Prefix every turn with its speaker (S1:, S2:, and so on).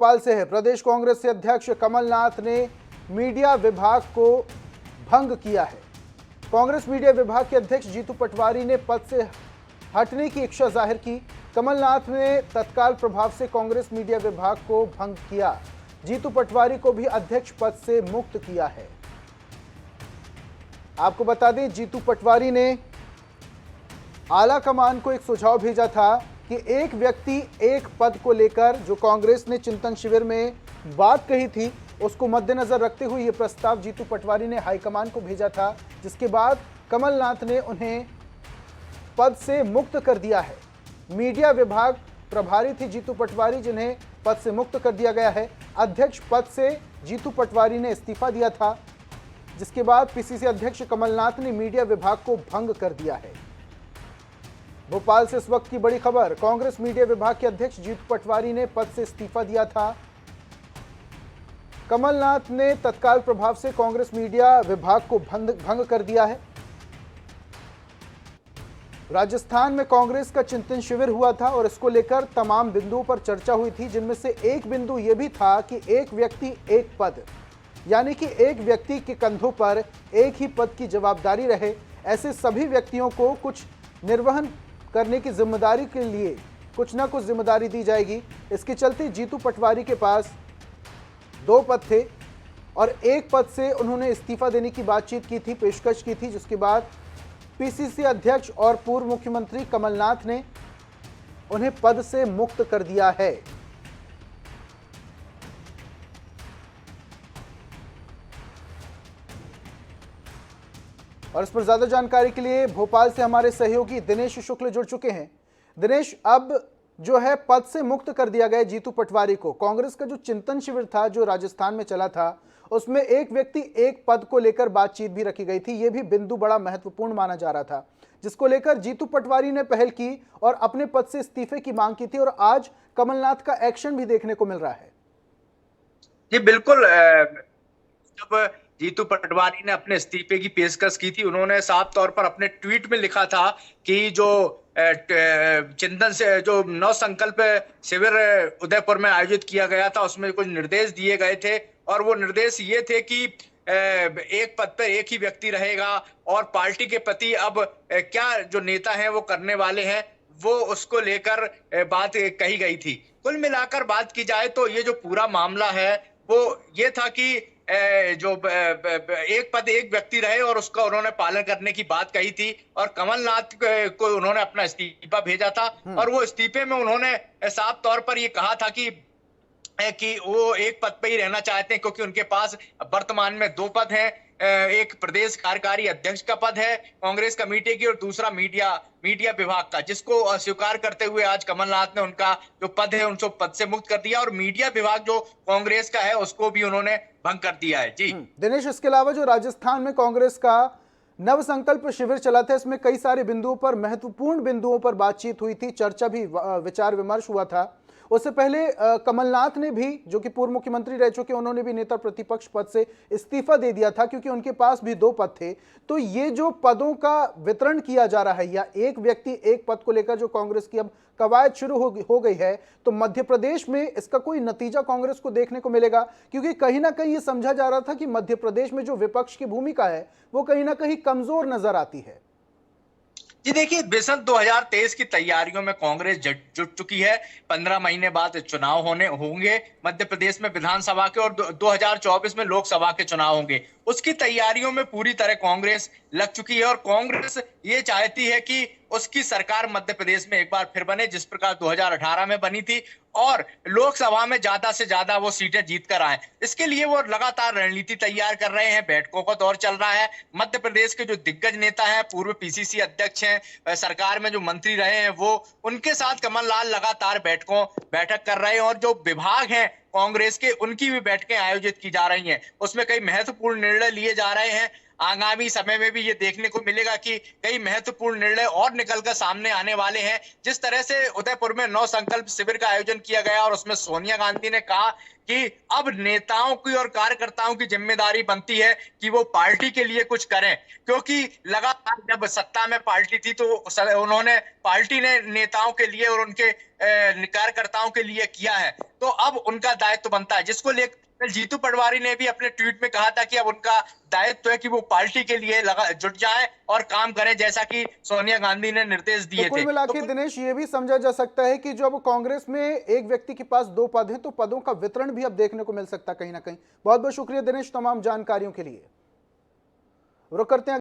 S1: भोपाल से है। प्रदेश कांग्रेस से अध्यक्ष कमलनाथ ने मीडिया विभाग को भंग किया है। कांग्रेस मीडिया विभाग के अध्यक्ष जीतू पटवारी ने पद से हटने की इच्छा जाहिर की। कमलनाथ ने तत्काल प्रभाव से कांग्रेस मीडिया विभाग को भंग किया। जीतू पटवारी को भी अध्यक्ष पद से मुक्त किया है। आपको बता दें, जीतू पटवारी ने आला कमान को एक सुझाव भेजा था कि एक व्यक्ति एक पद को लेकर जो कांग्रेस ने चिंतन शिविर में बात कही थी, उसको मद्देनजर रखते हुए यह प्रस्ताव जीतू पटवारी ने हाईकमान को भेजा था, जिसके बाद कमलनाथ ने उन्हें पद से मुक्त कर दिया है। मीडिया विभाग प्रभारी थी जीतू पटवारी, जिन्हें पद से मुक्त कर दिया गया है। अध्यक्ष पद से जीतू पटवारी ने इस्तीफा दिया था, जिसके बाद पीसीसी अध्यक्ष कमलनाथ ने मीडिया विभाग को भंग कर दिया है। भोपाल से इस वक्त की बड़ी खबर, कांग्रेस मीडिया विभाग के अध्यक्ष जीतू पटवारी ने पद से इस्तीफा दिया था। कमलनाथ ने तत्काल प्रभाव से कांग्रेस मीडिया विभाग को भंग कर दिया है। राजस्थान में कांग्रेस का चिंतन शिविर हुआ था और इसको लेकर तमाम बिंदुओं पर चर्चा हुई थी, जिनमें से एक बिंदु यह भी था कि एक व्यक्ति एक पद, यानी कि एक व्यक्ति के कंधों पर एक ही पद की जवाबदारी रहे। ऐसे सभी व्यक्तियों को कुछ निर्वहन करने की जिम्मेदारी के लिए कुछ ना कुछ जिम्मेदारी दी जाएगी। इसके चलते जीतू पटवारी के पास 2 पद थे और एक पद से उन्होंने इस्तीफा देने की बातचीत की थी, पेशकश की थी, जिसके बाद पीसीसी अध्यक्ष और पूर्व मुख्यमंत्री कमलनाथ ने उन्हें पद से मुक्त कर दिया है। और इस पर ज्यादा जानकारी के लिए भोपाल से हमारे सहयोगी दिनेश शुक्ल जुड़ चुके हैं। दिनेश, अब जो है पद से मुक्त कर दिया गया जीतू पटवारी को। कांग्रेस का जो चिंतन शिविर था जो राजस्थान में चला था, उसमें एक व्यक्ति एक पद को लेकर बातचीत भी रखी गई थी। यह भी बिंदु बड़ा महत्वपूर्ण माना जा रहा था, जिसको लेकर जीतू पटवारी ने पहल की और अपने पद से इस्तीफे की मांग की थी और आज कमलनाथ का एक्शन भी देखने को मिल रहा है।
S2: जी बिल्कुल। जब जीतू पटवारी ने अपने इस्तीफे की पेशकश की थी, उन्होंने साफ तौर पर अपने ट्वीट में लिखा था कि जो चिंतन से जो नव संकल्प शिविर उदयपुर में आयोजित किया गया था, उसमें कुछ निर्देश दिए गए थे और वो निर्देश ये थे कि एक पद पर एक ही व्यक्ति रहेगा और पार्टी के प्रति अब क्या जो नेता हैं वो करने वाले हैं, वो उसको लेकर बात कही गई थी। कुल मिलाकर बात की जाए तो ये जो पूरा मामला है वो ये था कि जो एक पद एक व्यक्ति रहे और उसका उन्होंने पालन करने की बात कही थी और कमलनाथ को उन्होंने अपना इस्तीफा भेजा था और वो इस्तीफे में उन्होंने साफ तौर पर ये कहा था कि वो एक पद पे ही रहना चाहते हैं, क्योंकि उनके पास वर्तमान में 2 पद हैं। एक प्रदेश कार्यकारी अध्यक्ष का पद है कांग्रेस कमेटी की और दूसरा मीडिया विभाग का, जिसको अस्वीकार करते हुए आज कमलनाथ ने उनका जो पद है उनको पद से मुक्त कर दिया और मीडिया विभाग जो कांग्रेस का है उसको भी उन्होंने भंग कर दिया है। जी
S1: दिनेश, इसके अलावा जो राजस्थान में कांग्रेस का नव संकल्प शिविर चला था, इसमें कई सारे बिंदुओं पर, महत्वपूर्ण बिंदुओं पर बातचीत हुई थी, चर्चा भी, विचार विमर्श हुआ था। उससे पहले कमलनाथ ने भी, जो कि पूर्व मुख्यमंत्री रह चुके, उन्होंने भी नेता प्रतिपक्ष पद से इस्तीफा दे दिया था क्योंकि उनके पास भी 2 पद थे। तो ये जो पदों का वितरण किया जा रहा है या एक व्यक्ति एक पद को लेकर जो कांग्रेस की अब कवायद शुरू हो गई है, तो मध्य प्रदेश में इसका कोई नतीजा कांग्रेस को देखने को मिलेगा? क्योंकि कहीं ना कहीं ये समझा जा रहा था कि मध्य प्रदेश में जो विपक्ष की भूमिका है वो कहीं ना कहीं कमजोर नजर आती है।
S2: जी देखिए, बेशक 2023 की तैयारियों में कांग्रेस जुट चुकी है। 15 महीने बाद चुनाव होंगे मध्य प्रदेश में विधानसभा के और 2024 में लोकसभा के चुनाव होंगे। उसकी तैयारियों में पूरी तरह कांग्रेस लग चुकी है और कांग्रेस ये चाहती है कि उसकी सरकार मध्य प्रदेश में एक बार फिर बने, जिस प्रकार 2018 में बनी थी, और लोकसभा में ज्यादा से ज्यादा वो सीटें जीत कर आए। इसके लिए वो लगातार रणनीति तैयार कर रहे हैं, बैठकों का दौर चल रहा है। मध्य प्रदेश के जो दिग्गज नेता हैं, पूर्व पीसीसी अध्यक्ष हैं, सरकार में जो मंत्री रहे हैं, वो उनके साथ कमलनाथ लगातार बैठक कर रहे हैं और जो विभाग हैं कांग्रेस के, उनकी भी बैठकें आयोजित की जा रही हैं। उसमें कई महत्वपूर्ण निर्णय लिए जा रहे हैं। आगामी समय में भी ये देखने को मिलेगा कि कई महत्वपूर्ण निर्णय और निकलकर सामने आने वाले हैं। जिस तरह से उदयपुर में नव संकल्प शिविर का आयोजन किया गया और उसमें सोनिया गांधी ने कहा कि अब नेताओं की और कार्यकर्ताओं की जिम्मेदारी बनती है कि वो पार्टी के लिए कुछ करें, क्योंकि लगातार जब सत्ता में पार्टी थी तो उन्होंने पार्टी ने नेताओं के लिए और उनके कार्यकर्ताओं के लिए किया है, तो अब उनका दायित्व बनता है, जिसको लेकर जीतू पटवारी ने भी अपने ट्वीट में कहा था कि अब उनका दायित्व है कि वो पार्टी के लिए जुट जाए और काम करें, जैसा कि सोनिया गांधी ने निर्देश दिए
S1: तो कुल
S2: थे।
S1: मिला के दिनेश ये भी समझा जा सकता है कि जो अब कांग्रेस में एक व्यक्ति के पास 2 पद हैं, तो पदों का वितरण भी अब देखने को मिल सकता कहीं ना कहीं। बहुत बहुत शुक्रिया दिनेश तमाम जानकारियों के लिए। रुक करते हैं